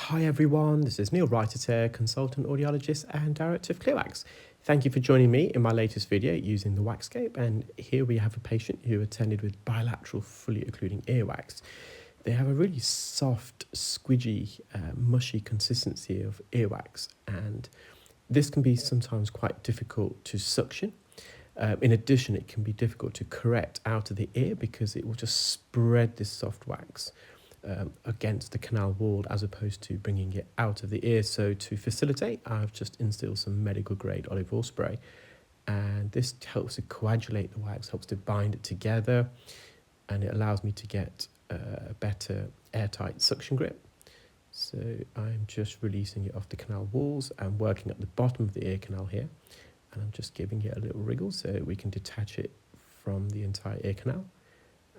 Hi everyone, this is Neel Raithatha, consultant audiologist and director of WAXscope. Thank you for joining me in my latest video using the WAXscope, and here we have a patient who attended with bilateral fully occluding earwax. They have a really soft, squidgy, mushy consistency of earwax, and this can be sometimes quite difficult to suction. In addition, it can be difficult to correct out of the ear because it will just spread this soft wax against the canal wall as opposed to bringing it out of the ear. So to facilitate, I've just instilled some medical grade olive oil spray, and this helps to coagulate the wax, helps to bind it together, and it allows me to get a better airtight suction grip. So I'm just releasing it off the canal walls and working at the bottom of the ear canal here, and I'm just giving it a little wriggle so we can detach it from the entire ear canal.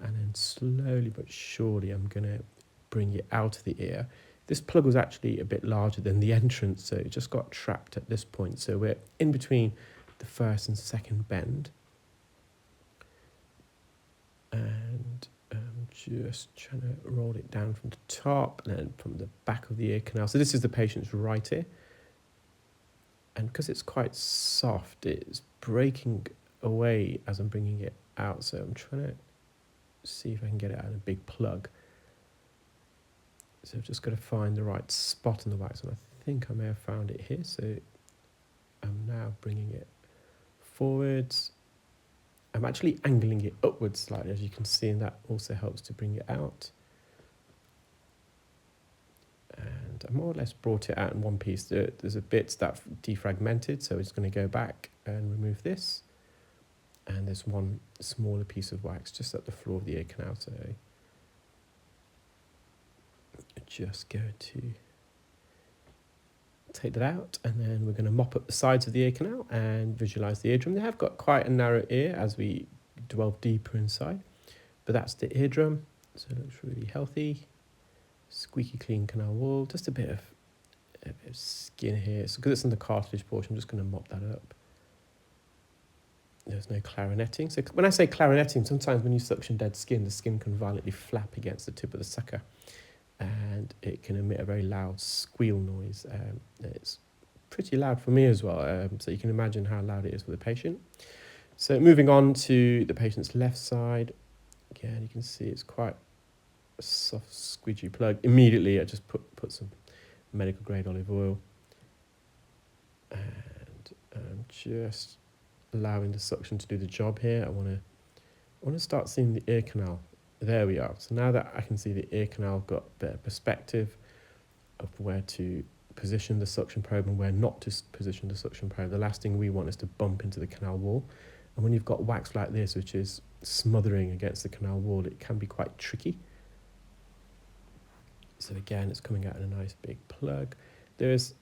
And then slowly but surely I'm going to bring it out of the ear. This plug was actually a bit larger than the entrance, so it just got trapped at this point. So we're in between the first and second bend. And I'm just trying to roll it down from the top and then from the back of the ear canal. So this is the patient's right ear. And because it's quite soft, it's breaking away as I'm bringing it out. So I'm trying to see if I can get it out of a big plug. So I've just got to find the right spot on the wax, and I think I may have found it here. So I'm now bringing it forwards. I'm actually angling it upwards slightly, as you can see, and that also helps to bring it out. And I more or less brought it out in one piece. There's a bit that defragmented, so it's going to go back and remove this. And there's one smaller piece of wax just at the floor of the ear canal, so just going to take that out, and then we're going to mop up the sides of the ear canal and visualize the eardrum. They have got quite a narrow ear as we delve deeper inside, but that's the eardrum, so it looks really healthy. Squeaky clean canal wall, just a bit of skin here. So because it's in the cartilage portion, I'm just going to mop that up. There's no clarinetting. So when I say clarinetting, sometimes when you suction dead skin, the skin can violently flap against the tip of the sucker, and it can emit a very loud squeal noise. It's pretty loud for me as well, so you can imagine how loud it is for the patient. So moving on to the patient's left side, again you can see it's quite a soft squidgy plug. Immediately I just put some medical grade olive oil, and I'm just allowing the suction to do the job here. I want to start seeing the ear canal. There we are. So now that I can see the ear canal, I've got a better perspective of where to position the suction probe and where not to position the suction probe. The last thing we want is to bump into the canal wall. And when you've got wax like this, which is smothering against the canal wall, it can be quite tricky. So again, it's coming out in a nice big plug. There's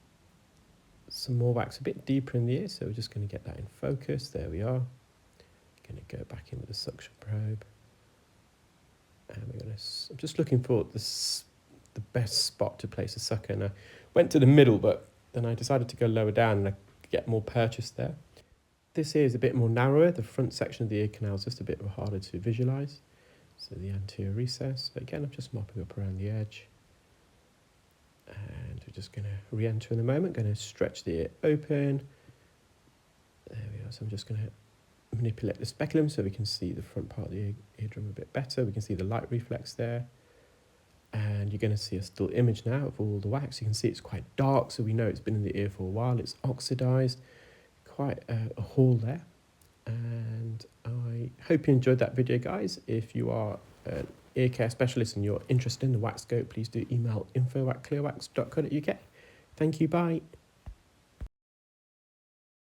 some more wax a bit deeper in the ear, so we're just going to get that in focus. There we are. Going to go back in with the suction probe. And I'm just looking for the best spot to place a sucker, and I went to the middle, but then I decided to go lower down and I could get more purchase there. This here is a bit more narrower. The front section of the ear canal is just a bit harder to visualize. So the anterior recess. So again, I'm just mopping up around the edge. And we're just going to re-enter in a moment. Going to stretch the ear open. There we are. So I'm just going to manipulate the speculum so we can see the front part of the eardrum a bit better. We can see the light reflex there, and you're going to see a still image now of all the wax. You can see it's quite dark, so we know it's been in the ear for a while. It's oxidized, quite a haul there. And I hope you enjoyed that video, guys. If you are an ear care specialist and you're interested in the WAXscope, please do email info@clearwax.co.uk. Thank you, bye.